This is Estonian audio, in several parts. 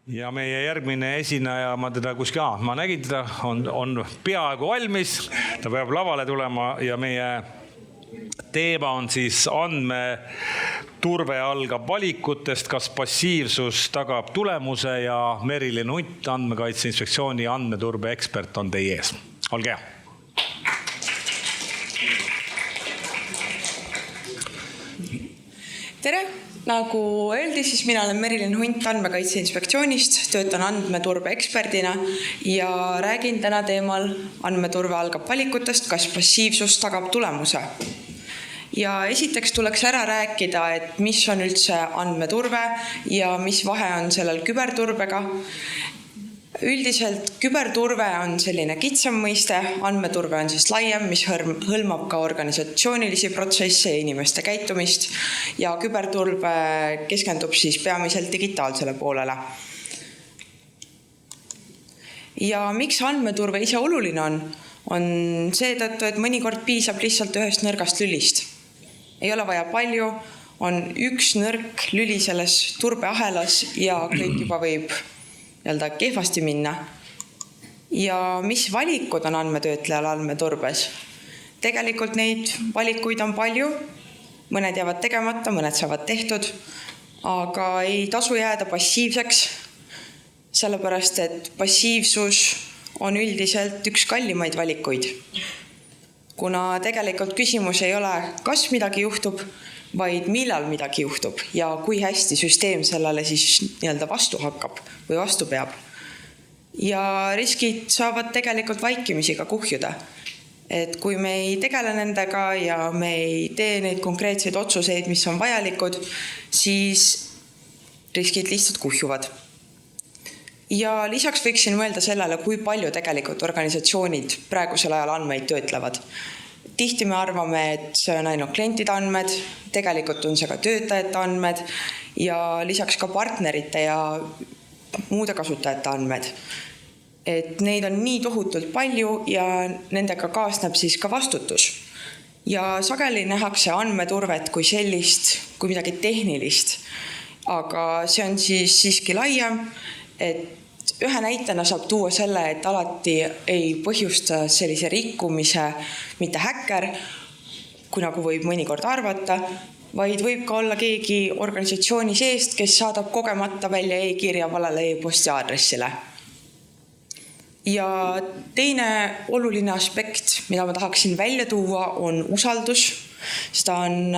Ja meie järgmine esineja, ma nägin teda, on peaaegu valmis, ta peab lavale tulema ja meie teema on siis andmeturve algab valikutest, kas passiivsus tagab tulemuse ja Merilin Hunt, Andmekaitse Inspektsiooni andmeturbe ekspert on teie ees. Olge hea. Tere! Nagu öeldi, siis mina olen Merilin Hunt Andmekaitse Inspektsioonist, töötan andmeturbe eksperdina ja räägin täna teemal andmeturve algab valikutest, kas passiivsus tagab tulemuse. Ja esiteks tuleks ära rääkida, et mis on üldse andmeturve ja mis vahe on sellel küberturbega. Üldiselt küberturve on selline kitsam mõiste, andmeturve on siis laiem, mis hõlmab ka organisatsioonilisi protsesse ja inimeste käitumist ja küberturve keskendub siis peamiselt digitaalsele poolele. Ja miks andmeturve ise oluline on seetõttu, et mõnikord piisab lihtsalt ühest nõrgast lülist. Ei ole vaja palju, on üks nõrk lüli selles turbeahelas ja kõik juba võib kehvasti minna. Ja mis valikud on andmetöötlejal andmeturbes? Tegelikult neid valikuid on palju, mõned jäävad tegemata, mõned saavad tehtud, aga ei tasu jääda passiivseks, sellepärast et passiivsus on üldiselt üks kallimaid valikuid. Kuna tegelikult küsimus ei ole, kas midagi juhtub, vaid millal midagi juhtub ja kui hästi süsteem sellele siis vastu hakkab või vastu peab. Ja riskid saavad tegelikult vaikimisi ka kuhjuda. Et kui me ei tegele nendega ja me ei tee neid konkreetseid otsuseid, mis on vajalikud, siis riskid lihtsalt kuhjuvad. Ja lisaks võiksin mõelda sellele, kui palju tegelikult organisatsioonid praegusel ajal andmeid töötlevad. Tihti me arvame, et see on ainult klientide andmed, tegelikult on see ka töötajate andmed ja lisaks ka partnerite ja muude kasutajate andmed. Et neid on nii tohutult palju ja nendega kaasneb siis ka vastutus. Ja sageli nähakse andmeturvet kui sellist, kui midagi tehnilist, aga see on siis siiski laiem, et ühe näitena saab tuua selle, et alati ei põhjusta sellise rikkumise mitte häkker, kui nagu võib mõnikord arvata, vaid võib ka olla keegi organisatsiooni seest, kes saadab kogemata välja e-kirja valele e-posti aadressile. Ja teine oluline aspekt, mida ma tahaksin välja tuua, on usaldus. Seda on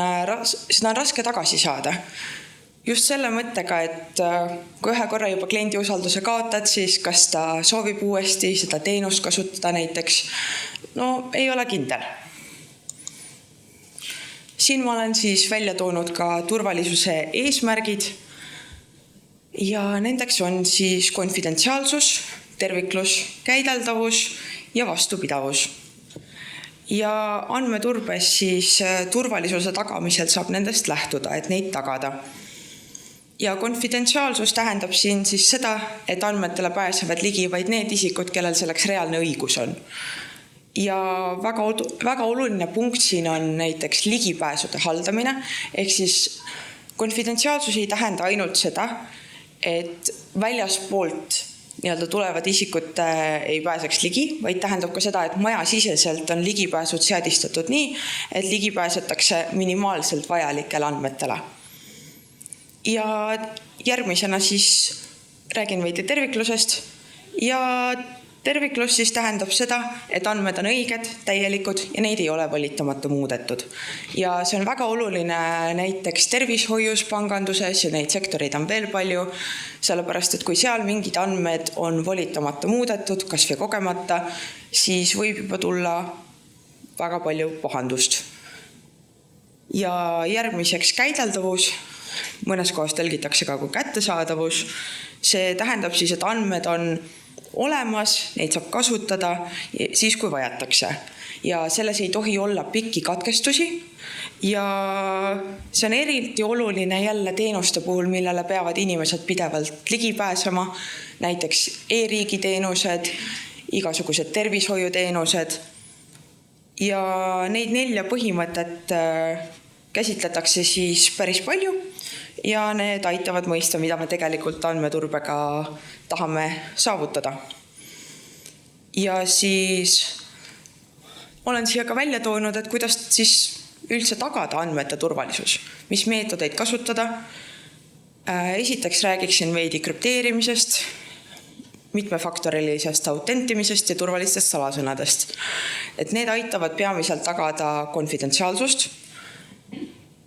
raske tagasi saada. Just selle mõttega, et kui ühe korra juba kliendi usalduse kaotad, siis kas ta soovib uuesti seda teenust kasutada näiteks, ei ole kindel. Siin ma olen siis välja toonud ka turvalisuse eesmärgid ja nendeks on siis konfidentsiaalsus, terviklus, käideldavus ja vastupidavus. Ja andmeturbes siis turvalisuse tagamisel saab nendest lähtuda, et neid tagada. Ja konfidentsiaalsus tähendab siin siis seda, et andmetele pääsevad ligi vaid need isikud, kellel selleks reaalne õigus on. Ja väga oluline punkt siin on näiteks ligipääsude haldamine, ehk siis konfidentsiaalsus ei tähenda ainult seda, et väljaspoolt tulevad isikud ei pääseks ligi, vaid tähendab ka seda, et majasiseselt on ligipääsud seadistatud nii, et ligi pääsetakse minimaalselt vajalikele andmetele. Ja järgmisena siis räägin veidi terviklusest ja terviklus siis tähendab seda, et andmed on õiged, täielikud ja neid ei ole volitamata muudetud. Ja see on väga oluline näiteks tervishoius, panganduses ja neid sektoreid on veel palju, sellepärast et kui seal mingid andmed on volitamata muudetud, kas või kogemata, siis võib juba tulla väga palju pahandust. Ja järgmiseks käideldavus. Mõnes kohas tõlgitakse ka kui kättesaadavus. See tähendab siis, et andmed on olemas, neid saab kasutada siis, kui vajatakse. Ja selles ei tohi olla pikki katkestusi. Ja see on eriti oluline jälle teenuste puhul, millele peavad inimesed pidevalt ligi pääsema, näiteks e-riigi teenused, igasugused tervishoiuteenused. Ja neid 4 põhimõtet käsitletakse siis päris palju ja need aitavad mõista, mida me tegelikult andmeturbega tahame saavutada. Ja siis olen siia ka välja toonud, et kuidas siis üldse tagada andmete turvalisus, mis meetodeid kasutada. Esiteks räägiksin veidi krüpteerimisest, mitmefaktorilisest autentimisest ja turvalistest salasõnadest. Et need aitavad peamiselt tagada konfidentsiaalsust.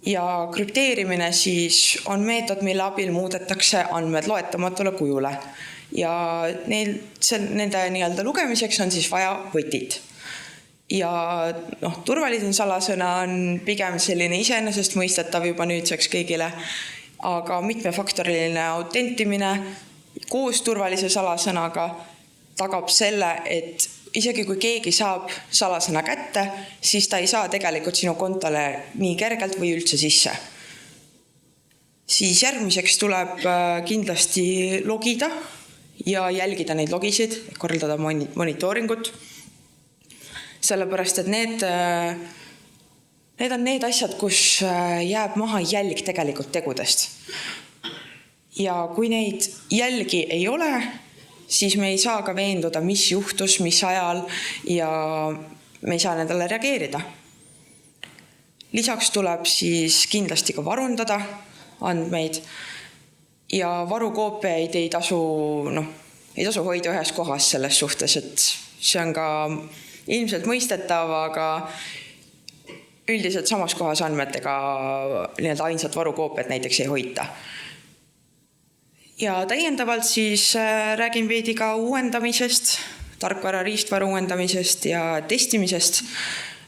Ja krüpteerimine siis on meetod, mille abil muudetakse andmed loetamatule kujule. Ja nende nii-öelda lugemiseks on siis vaja võtit. Ja turvaline salasõna on pigem selline iseenesest mõistetav juba nüüdseks kõigile, aga mitmefaktoriline autentimine koos turvalise salasõnaga tagab selle, et isegi kui keegi saab salasõna kätte, siis ta ei saa tegelikult sinu kontole nii kergelt või üldse sisse. Siis järgmiseks tuleb kindlasti logida ja jälgida neid logisid, korraldada monitooringut, sellepärast, et need on need asjad, kus jääb maha jälg tegelikult tegudest. Ja kui neid jälgi ei ole, siis me ei saa ka veenduda, mis juhtus, mis ajal ja me ei saa nendele reageerida. Lisaks tuleb siis kindlasti ka varundada andmeid ja varukoopiaid ei tasu hoida ühes kohas selles suhtes, et see on ka ilmselt mõistetav, aga üldiselt samas kohas andmetega ainsat varukoopiat näiteks ei hoita. Ja täiendavalt siis räägin veidi ka uuendamisest, tarkvara riistvaru uuendamisest ja testimisest.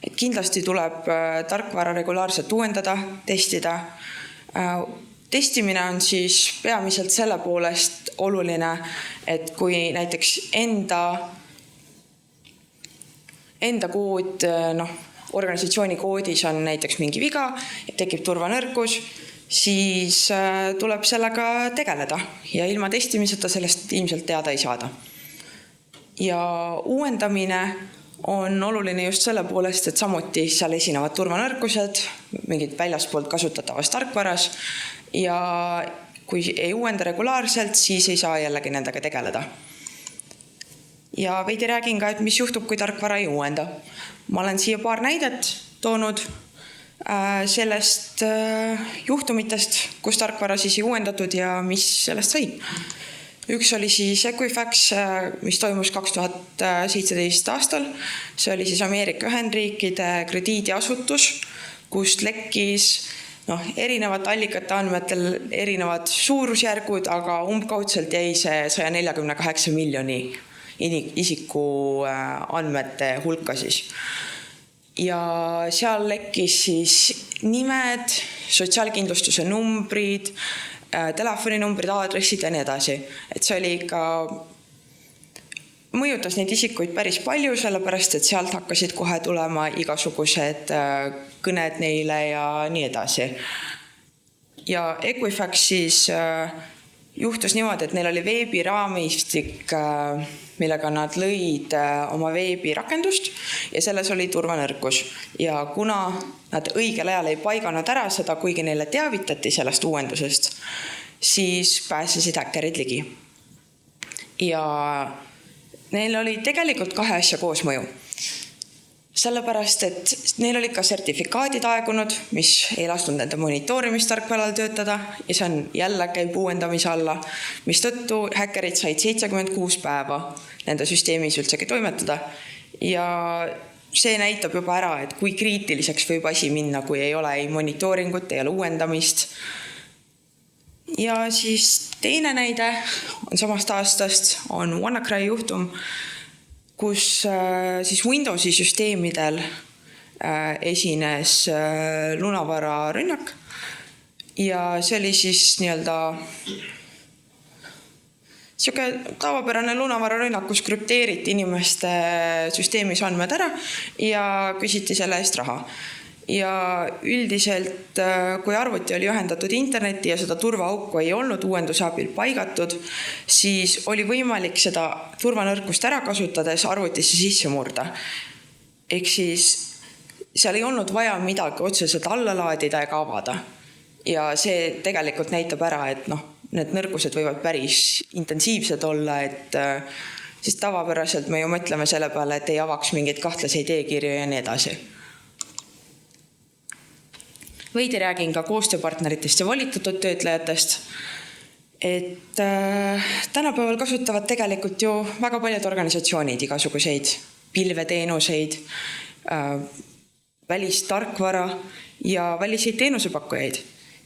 Et kindlasti tuleb tarkvara regulaarselt uuendada, testida. Testimine on siis peamiselt selle poolest oluline, et kui näiteks enda kood, organisatsiooni koodis on näiteks mingi viga, tekib turvanõrkus, siis tuleb sellega tegeleda ja ilma testimiseta sellest ilmselt teada ei saada. Ja uuendamine on oluline just selle poolest, et samuti seal esinevad turvanõrkused, mingid väljaspoolt kasutatavas tarkvaras ja kui ei uuenda regulaarselt, siis ei saa jällegi nendega tegeleda. Ja veidi räägin ka, et mis juhtub, kui tarkvara ei uuenda. Ma olen siia paar näidet toonud sellest juhtumitest, kus tarkvara siis ei uuendatud ja mis sellest sai. Üks oli siis Equifax, mis toimus 2017 aastal. See oli siis Ameerika Ühendriikide krediidiasutus, kust lekkis erinevate allikate andmetel erinevad suurusjärgud, aga umbkaudselt jäi see 148 miljoni isiku andmete hulka siis. Ja seal lekkis siis nimed, sotsiaalkindlustuse numbrid, telefoninumbrid, aadressid ja nii edasi. Et see oli ikka, mõjutas neid isikuid päris palju, sellepärast, et sealt hakkasid kohe tulema igasugused kõned neile ja nii edasi. Ja Equifax siis juhtus niimoodi, et neil oli veebiraamistik, millega nad lõid oma veebirakendust ja selles oli turvanõrkus. Ja kuna nad õigel ajal ei paiganud ära seda, kuigi neile teavitati sellest uuendusest, siis pääsesid häkkerid ligi. Ja neil oli tegelikult 2 asja koosmõju. Sellepärast, et neil olid ka sertifikaadid aegunud, mis ei lasknud nende monitoorimistarkvaral töötada ja see on jälle käib uuendamise alla, mis tõttu häkkerid said 76 päeva nende süsteemis üldsegi toimetada. Ja see näitab juba ära, et kui kriitiliseks võib asi minna, kui ei ole ei monitooringut, ei ole uuendamist. Ja siis teine näide on samast aastast, on WannaCry juhtum, kus siis Windowsi süsteemidel esines lunavara rünnak ja see oli siis siuke tavapärane lunavara rünnak, kus krüpteeriti inimeste süsteemis andmed ära ja küsiti selle eest raha. Ja üldiselt, kui arvuti oli ühendatud internetti ja seda turvaauku ei olnud uuenduse abil paigatud, siis oli võimalik seda turvanõrkust ära kasutades arvutisse sisse murda. Ehk siis seal ei olnud vaja midagi otseselt alla laadida ega avada. Ja see tegelikult näitab ära, et need nõrgused võivad päris intensiivsed olla, et siis tavapäraselt me ju mõtleme selle peale, et ei avaks mingeid kahtlaseid e-kirju ja nii edasi. Veidi räägin ka koostööpartneritest ja volitatud töötlejatest. Et tänapäeval kasutavad tegelikult ju väga paljud organisatsioonid igasuguseid pilveteenuseid, välistarkvara ja väliseid teenusepakkujaid.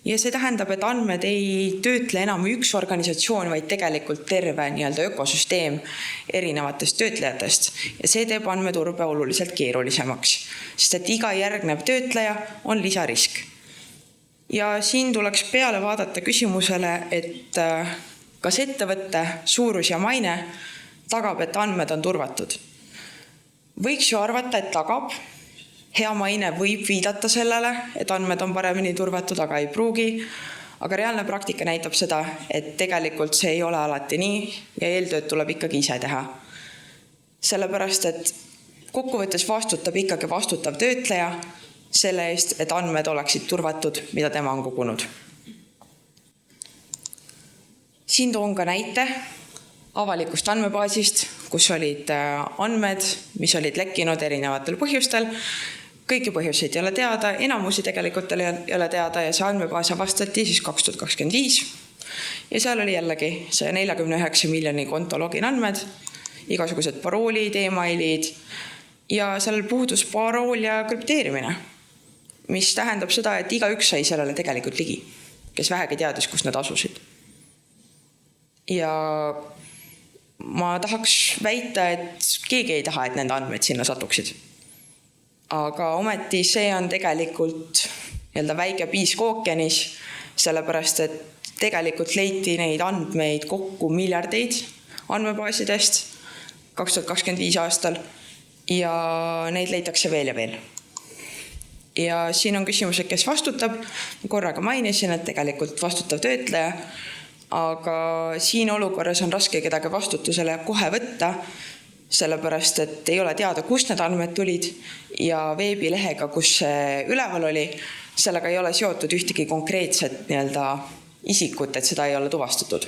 Ja see tähendab, et andmed ei töötle enam üks organisatsioon, vaid tegelikult terve ökosüsteem erinevatest töötlejatest. Ja see teeb andmeturbe oluliselt keerulisemaks, sest et iga järgnev töötleja on lisarisk. Ja siin tuleks peale vaadata küsimusele, et kas ettevõtte suurus ja maine tagab, et andmed on turvatud. Võiks ju arvata, et tagab. Hea maine võib viidata sellele, et andmed on paremini turvatud, aga ei pruugi. Aga reaalne praktika näitab seda, et tegelikult see ei ole alati nii ja eeltööd tuleb ikkagi ise teha. Sellepärast, et kokkuvõttes vastutab ikkagi vastutav töötleja selle eest, et andmed oleksid turvatud, mida tema on kogunud. Siin toon ka näite avalikust andmebaasist, kus olid andmed, mis olid lekkinud erinevatel põhjustel. Kõiki põhjuseid ei ole teada, enamusi tegelikult ei ole teada ja see andmebaas avastati siis 2025. Ja seal oli jällegi 149 miljoni konto login andmed, igasugused paroolid, emailid ja seal puudus parool ja krüpteerimine, mis tähendab seda, et igaüks sai sellele tegelikult ligi, kes vähegi teadis, kus nad asusid. Ja ma tahaks väita, et keegi ei taha, et nende andmed sinna satuksid. Aga ometi see on tegelikult väike piisk ookeanis, sellepärast, et tegelikult leiti neid andmeid kokku miljardeid andmebaasidest 2025 aastal ja neid leitakse veel ja veel. Ja siin on küsimus, et kes vastutab. Korraga mainisin, et tegelikult vastutav töötleja, aga siin olukorras on raske kedagi vastutusele kohe võtta, sellepärast, et ei ole teada, kust need andmed tulid ja veebilehega, kus see üleval oli, sellega ei ole seotud ühtegi konkreetset isikut, et seda ei ole tuvastatud.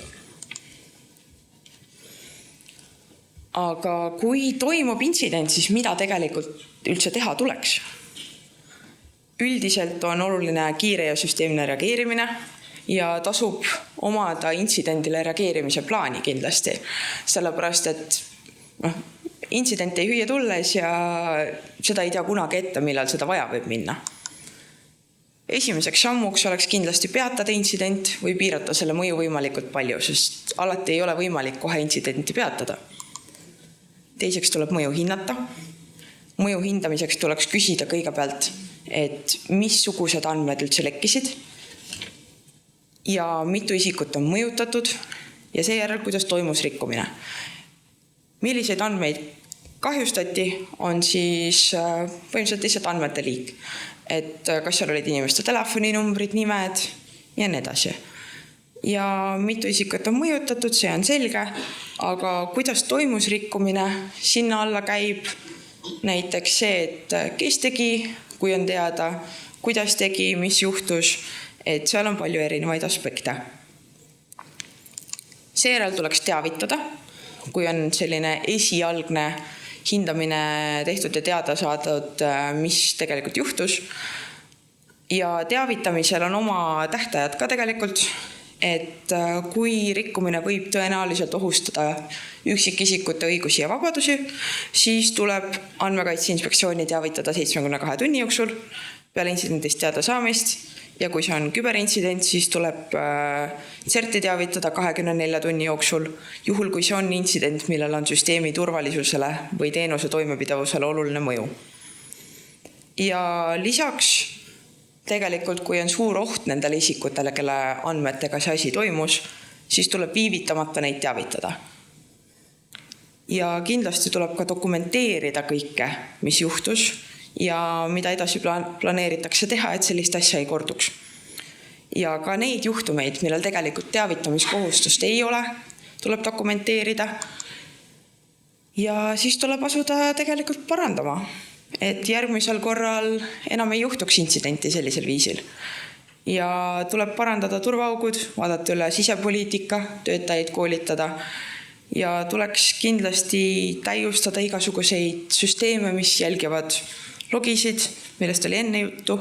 Aga kui toimub intsident, siis mida tegelikult üldse teha tuleks? Üldiselt on oluline kiire ja süsteemne reageerimine ja tasub omada intsidendile reageerimise plaani kindlasti, sellepärast, et intsident ei hüüa tulles ja seda ei tea kunagi ette, millal seda vaja võib minna. Esimeseks sammuks oleks kindlasti peatada intsident või piirata selle mõju võimalikult palju, sest alati ei ole võimalik kohe intsidenti peatada. Teiseks tuleb mõju hinnata. Mõju hindamiseks tuleks küsida kõigepealt, et missugused andmed üldse lekkisid ja mitu isikut on mõjutatud ja seejärel, kuidas toimus rikkumine. Milliseid andmeid kahjustati, on siis põhimõtteliselt lihtsalt andmete liik. Et kas seal olid inimeste telefoninumbrid, nimed ja nii edasi. Ja mitu isikut on mõjutatud, see on selge, aga kuidas toimus rikkumine, sinna alla käib näiteks see, et kes tegi, kui on teada, kuidas tegi, mis juhtus, et seal on palju erinevaid aspekte. Seejärel tuleks teavitada, kui on selline esialgne hindamine tehtud ja teada saadud, mis tegelikult juhtus. Ja teavitamisel on oma tähtajad ka tegelikult, et kui rikkumine võib tõenäoliselt ohustada üksikisikute õigusi ja vabadusi, siis tuleb Andmekaitse Inspektsiooni teavitada 72 tunni jooksul peale intsidentist teada saamist. Ja kui see on küberintsident, siis tuleb CERT-i teavitada 24 tunni jooksul, juhul kui see on intsident, millel on süsteemi turvalisusele või teenuse toimepidavusele oluline mõju. Ja lisaks tegelikult, kui on suur oht nendele isikutele, kelle andmetega see asi toimus, siis tuleb viivitamata neid teavitada. Ja kindlasti tuleb ka dokumenteerida kõike, mis juhtus, ja mida edasi planeeritakse teha, et sellist asja ei korduks. Ja ka neid juhtumeid, millel tegelikult teavitamiskohustust ei ole, tuleb dokumenteerida. Ja siis tuleb asuda tegelikult parandama, et järgmisel korral enam ei juhtuks intsidenti sellisel viisil. ja tuleb parandada turvaaugud, vaadata üle sisepoliitika, töötajaid koolitada ja tuleks kindlasti täiustada igasuguseid süsteeme, mis jälgivad logisid, millest oli enne juttu.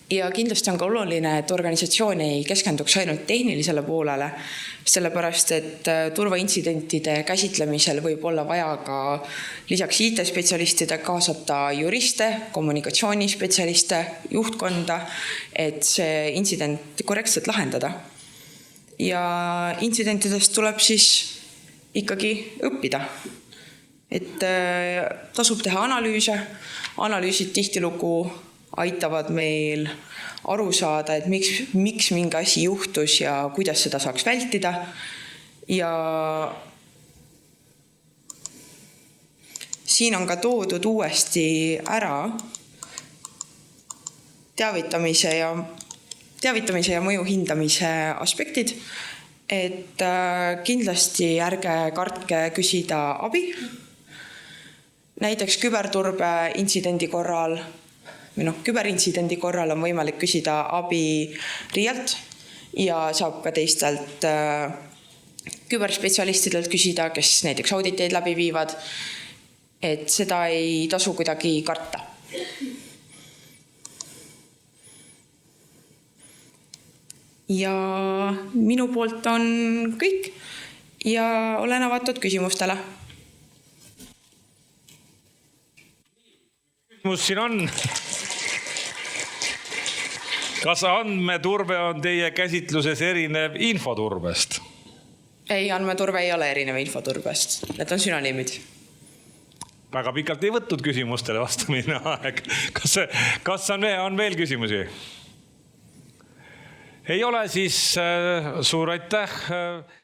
Ja kindlasti on ka oluline, et organisatsioon ei keskenduks ainult tehnilisele poolele, sellepärast, et turvaintsidentide käsitlemisel võib olla vaja ka lisaks IT-spetsialistide kaasata juriste, kommunikatsioonispetsialiste, juhtkonda, et see intsident korrektselt lahendada. Ja intsidentidest tuleb siis ikkagi õppida. Et tasub teha analüüse, analüüsid tihtilugu aitavad meil aru saada, et miks mingi asi juhtus ja kuidas seda saaks vältida. Ja siin on ka toodud uuesti ära teavitamise ja mõju hindamise aspektid, et kindlasti ärge kartke küsida abi. Näiteks küberintsidendi korral on võimalik küsida abi RIA-lt ja saab ka teistelt küberspetsialistidelt küsida, kes näiteks auditeid läbi viivad, et seda ei tasu kuidagi karta. Ja minu poolt on kõik ja olen avatud küsimustele. Küsimus siin on. Kas andmeturve on teie käsitluses erinev infoturbest? Ei, andmeturve ei ole erinev infoturbest. Need on sünonüümid. Väga pikalt ei võtnud küsimustele vastamine aeg. Kas on veel küsimusi? Ei ole, siis suur aitäh.